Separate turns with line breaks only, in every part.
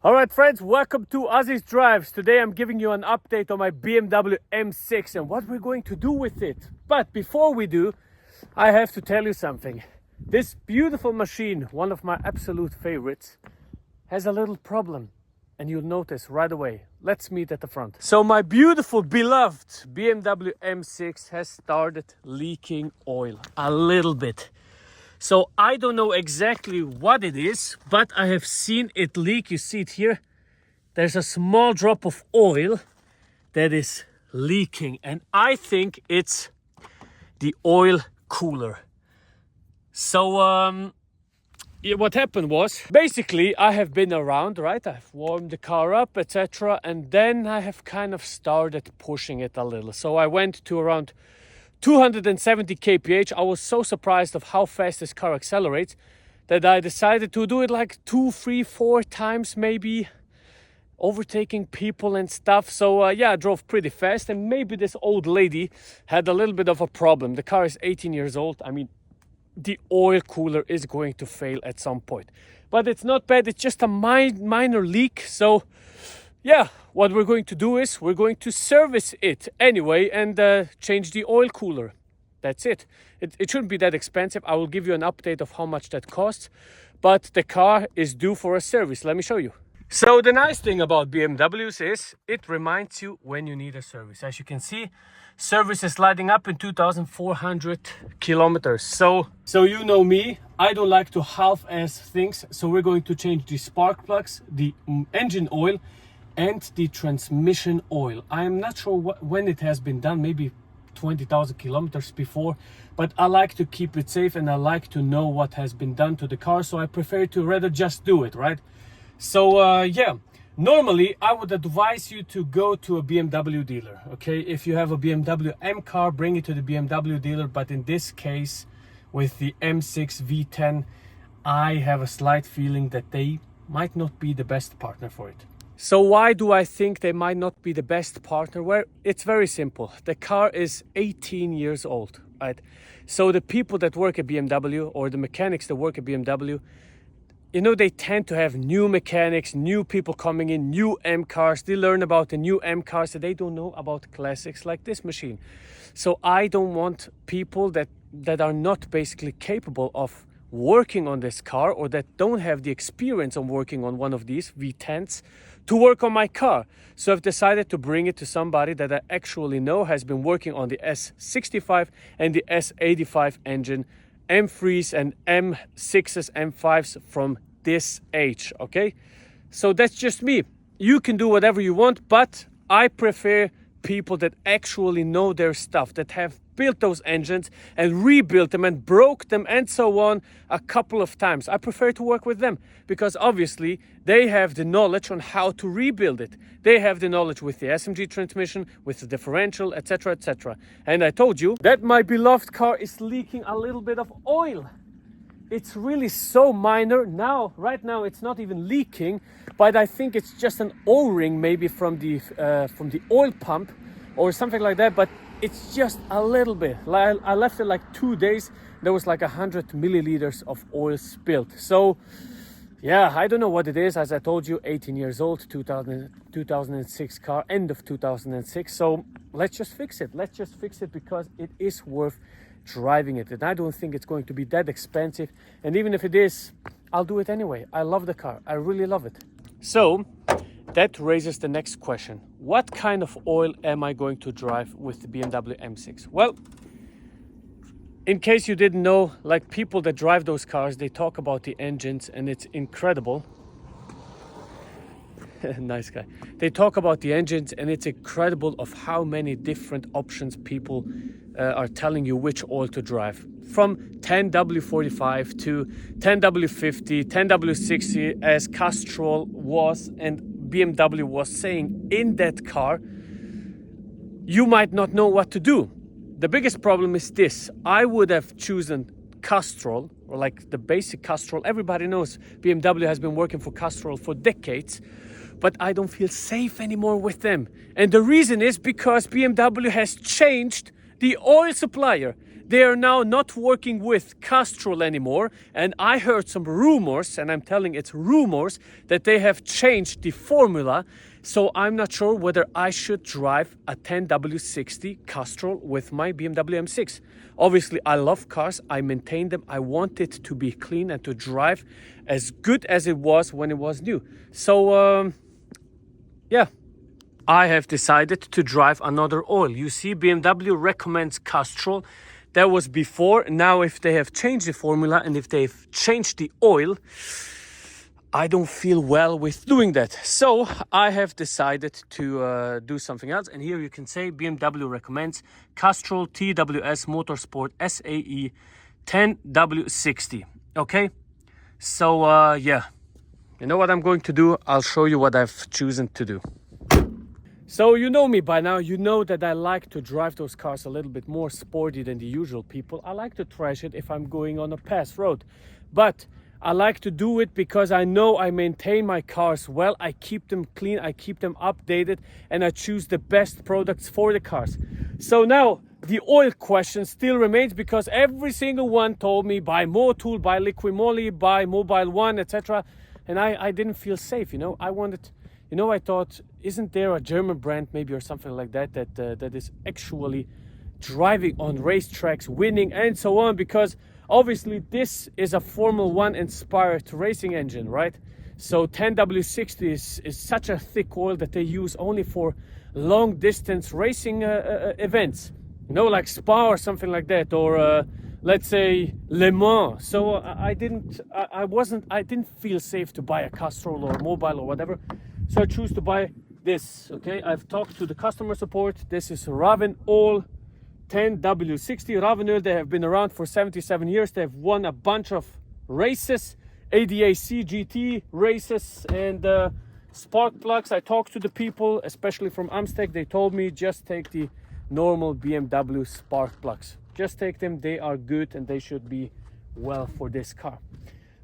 All right, friends, welcome to AzizDrives. Today I'm giving you an update on my BMW M6 and what we're going to do with it. But before we do, I have to tell you something. This beautiful machine, one of my absolute favorites, has a little problem. And you'll notice right away. Let's meet at the front. So my beautiful, beloved BMW M6 has started leaking oil a little bit. So I don't know exactly what it is, but I have seen it leak. You see it here. There's a small drop of oil that is leaking, and I think it's the oil cooler. So what happened was, basically I have been around, right? I've warmed the car up, etc. And then I have kind of started pushing it a little. So I went to around 270 kph. I was so surprised of how fast this car accelerates that I decided to do it like 2, 3, 4 times maybe, overtaking people and stuff. So yeah, I drove pretty fast, and maybe this old lady had a little bit of a problem. The car is 18 years old. I mean, the oil cooler is going to fail at some point, but it's not bad. It's just a minor leak. So yeah, what we're going to do is we're going to service it anyway and change the oil cooler. That's it. It shouldn't be that expensive. I will give you an update of how much that costs, but the car is due for a service. Let me show you. So the nice thing about BMWs is it reminds you when you need a service. As you can see, service is sliding up in 2,400 kilometers. So you know me, I don't like to half-ass things. So we're going to change the spark plugs, the engine oil, and the transmission oil. I am not sure when it has been done, maybe 20,000 kilometers before, but I like to keep it safe and I like to know what has been done to the car, so I prefer to rather just do it, right? So yeah, normally I would advise you to go to a BMW dealer, okay? If you have a BMW M car, bring it to the BMW dealer, but in this case, with the M6 V10, I have a slight feeling that they might not be the best partner for it. So why do I think they might not be the best partner? Well, it's very simple. The car is 18 years old, right? So the people that work at BMW, or the mechanics that work at BMW, you know, they tend to have new mechanics, new people coming in, new M cars. They learn about the new M cars that they don't know about classics like this machine. So I don't want people that are not basically capable of working on this car, or that don't have the experience on working on one of these V10's, to work on my car. So I've decided to bring it to somebody that I actually know has been working on the S65 and the S85 engine, M3s and M6s, M5s from this age, okay? So that's just me. You can do whatever you want, but I prefer people that actually know their stuff, that have built those engines and rebuilt them and broke them and so on a couple of times. I prefer to work with them because obviously they have the knowledge on how to rebuild it. They have the knowledge with the SMG transmission, with the differential, etc, etc. And I told you that my beloved car is leaking a little bit of oil. It's really so minor. Now, right now, it's not even leaking, but I think it's just an O-ring maybe from the oil pump or something like that. But it's just a little bit. I left it like 2 days. There was like 100 milliliters of oil spilled. So yeah, I don't know what it is. As I told you, 18 years old, 2006 car, end of 2006. So let's just fix it. Let's just fix it because it is worth driving it. And I don't think it's going to be that expensive. And even if it is, I'll do it anyway. I love the car. I really love it. So that raises the next question. What kind of oil am I going to drive with the BMW M6? Well, in case you didn't know, like people that drive those cars, they talk about the engines and it's incredible. Nice guy. They talk about the engines and it's incredible of how many different options people are telling you which oil to drive. From 10W45 to 10W50, 10W60, as Castrol was and BMW was saying in that car, you might not know what to do. The biggest problem is this. I would have chosen Castrol, or like the basic Castrol. Everybody knows BMW has been working for Castrol for decades, but I don't feel safe anymore with them. And the reason is because BMW has changed the oil supplier. They are now not working with Castrol anymore, and I heard some rumors, and I'm telling it's rumors, that they have changed the formula. So I'm not sure whether I should drive a 10W60 Castrol with my BMW M6. Obviously, I love cars, I maintain them, I want it to be clean and to drive as good as it was when it was new. So, yeah, I have decided to drive another oil. You see, BMW recommends Castrol. That was before. Now, if they have changed the formula and if they've changed the oil, I don't feel well with doing that. So I have decided to do something else. And here you can say BMW recommends Castrol TWS Motorsport SAE 10W60. Okay, so yeah, you know what I'm going to do? I'll show you what I've chosen to do. So you know me by now, you know that I like to drive those cars a little bit more sporty than the usual people. I like to trash it if I'm going on a pass road, but I like to do it because I know I maintain my cars well, I keep them clean, I keep them updated, and I choose the best products for the cars. So now the oil question still remains, because every single one told me buy Motul, buy Liquimoly, buy Mobile One, etc. And I didn't feel safe, you know. I wanted, you know, I thought, isn't there a German brand maybe or something like that that is actually driving on racetracks, winning and so on? Because obviously this is a Formula 1 inspired racing engine, right? So 10W60 is such a thick oil that they use only for long distance racing events, you know, like Spa or something like that, or let's say Le Mans. So I didn't feel safe to buy a Castrol or Mobile or whatever. So I choose to buy this. Okay, I've talked to the customer support. This is Ravenol 10W60. Ravenol, they have been around for 77 years. They've won a bunch of races, ADAC GT races, and spark plugs. I talked to the people, especially from Amstec. They told me just take the normal BMW spark plugs. Just take them. They are good and they should be well for this car.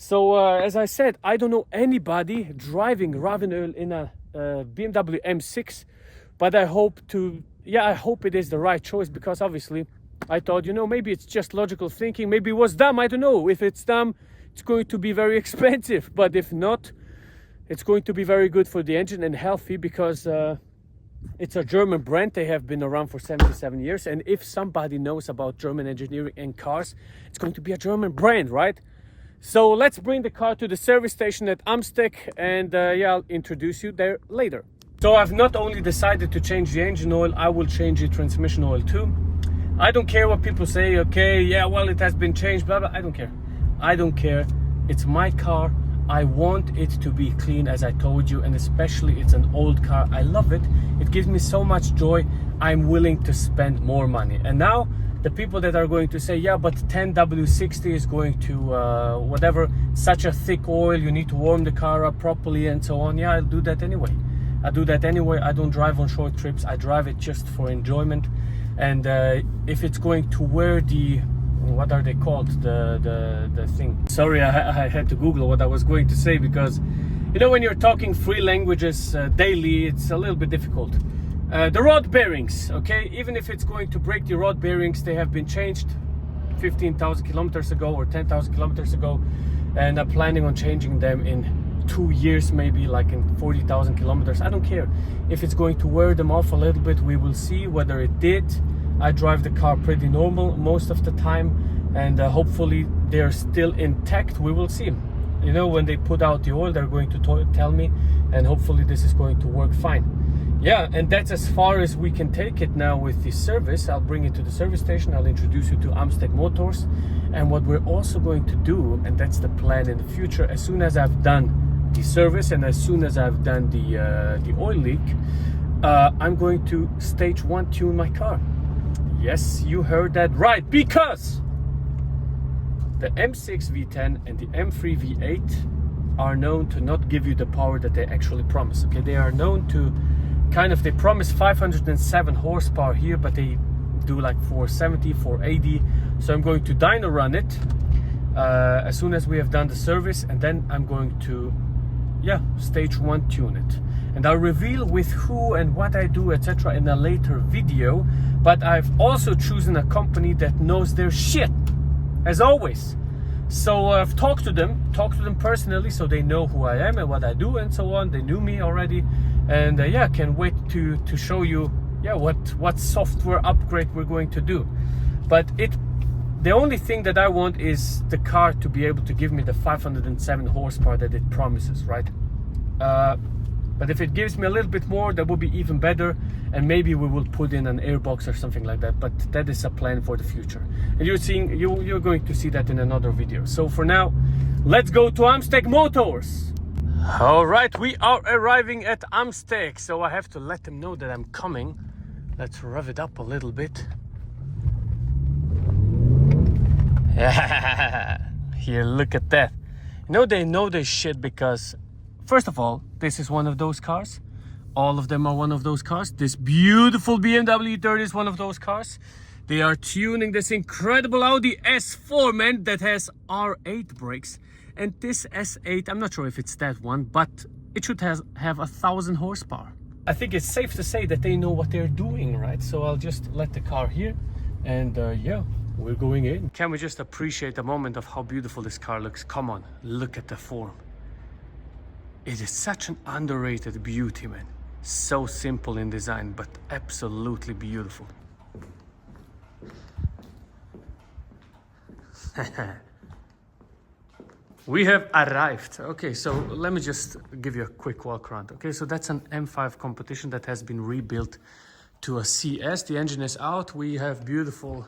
So as I said, I don't know anybody driving Ravenol in a BMW M6, but I hope it is the right choice, because obviously I thought, you know, maybe it's just logical thinking, maybe it was dumb, I don't know. If it's dumb, it's going to be very expensive, but if not, it's going to be very good for the engine and healthy, because it's a German brand. They have been around for 77 years, and if somebody knows about German engineering and cars, it's going to be a German brand, right? So let's bring the car to the service station at Amstec, and yeah, I'll introduce you there later. So I've not only decided to change the engine oil, I will change the transmission oil too. I don't care what people say, okay, yeah, well, it has been changed, blah, blah. I don't care. I don't care. It's my car. I want it to be clean, as I told you, and especially it's an old car. I love it. It gives me so much joy. I'm willing to spend more money. And now the people that are going to say, yeah, but 10W60 is going to whatever, such a thick oil, you need to warm the car up properly and so on. Yeah, I'll do that anyway. I do that anyway. I don't drive on short trips. I drive it just for enjoyment. And if it's going to wear the, what are they called, the thing, sorry, I had to Google what I was going to say, because you know, when you're talking three languages daily, it's a little bit difficult. The rod bearings, okay, even if it's going to break the rod bearings, they have been changed 15,000 kilometers ago or 10,000 kilometers ago, and I'm planning on changing them in 2 years, maybe like in 40,000 kilometers. I don't care if it's going to wear them off a little bit. We will see whether it did. I drive the car pretty normal most of the time, and hopefully they're still intact. We will see. You know, when they put out the oil, they're going to tell me, and hopefully this is going to work fine. Yeah, and that's as far as we can take it now with the service. I'll bring it to the service station. I'll introduce you to Amstec Motors, and what we're also going to do, and that's the plan in the future, as soon as I've done the service and as soon as I've done the oil leak, I'm going to stage 1 tune my car. Yes, you heard that right, because the M6 V10 and the M3 V8 are known to not give you the power that they actually promise. Okay, they are known to they promise 507 horsepower here, but they do like 470, 480. So I'm going to dyno run it as soon as we have done the service, and then I'm going to yeah, stage 1 tune it. And I'll reveal with who and what I do, etc. in a later video. But I've also chosen a company that knows their shit, as always. So I've talked to them personally, so they know who I am and what I do and so on. They knew me already, and yeah, can't wait to show you, yeah, what software upgrade we're going to do. But the only thing that I want is the car to be able to give me the 507 horsepower that it promises, right? But if it gives me a little bit more, that would be even better, and maybe we will put in an airbox or something like that. But that is a plan for the future, and you're going to see that in another video. So for now, let's go to Amstec Motors. All right, we are arriving at Amstec, so I have to let them know that I'm coming. Let's rev it up a little bit. Here, look at that. You know, they know this shit because, first of all, this is one of those cars. All of them are one of those cars. This beautiful BMW 30 is one of those cars. They are tuning this incredible Audi S4, man, that has R8 brakes. And this S8, I'm not sure if it's that one, but it should have 1,000 horsepower. I think it's safe to say that they know what they're doing, right? So I'll just let the car here, and yeah, we're going in. Can we just appreciate the moment of how beautiful this car looks? Come on, look at the form. It is such an underrated beauty, man. So simple in design, but absolutely beautiful. We have arrived. Okay, so let me just give you a quick walk around. Okay, so that's an M5 competition that has been rebuilt to a CS. The engine is out. We have beautiful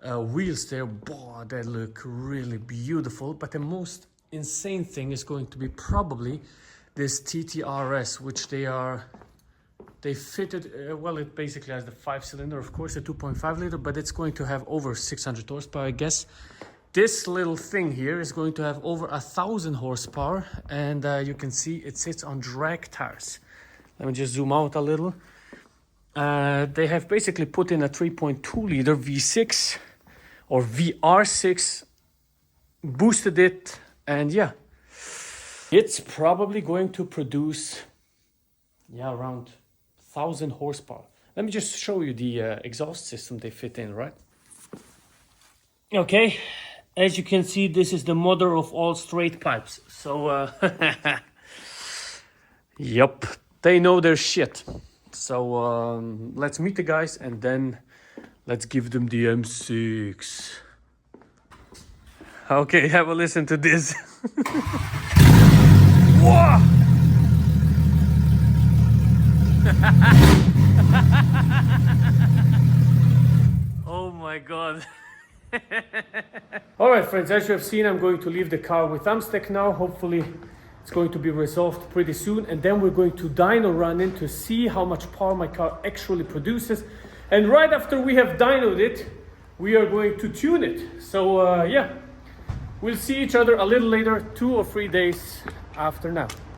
wheels there. Boy, they look really beautiful. But the most insane thing is going to be probably this TTRS, which they fitted, well, it basically has the 5-cylinder, of course, a 2.5 liter, but it's going to have over 600 horsepower, I guess. This little thing here is going to have over 1,000 horsepower, and you can see it sits on drag tires. Let me just zoom out a little. They have basically put in a 3.2 liter V6 or VR6, boosted it, and yeah, it's probably going to produce, yeah, around 1,000 horsepower. Let me just show you the exhaust system they fit in, right? Okay, as you can see, this is the mother of all straight pipes. So, yep, they know their shit. So let's meet the guys and then let's give them the M6. Okay, have a listen to this. Whoa! Oh my god. All right, friends, as you have seen, I'm going to leave the car with Amstec now. Hopefully it's going to be resolved pretty soon, and then we're going to dyno run in to see how much power my car actually produces. And right after we have dynoed it, we are going to tune it. So yeah, we'll see each other a little later, 2 or 3 days after now.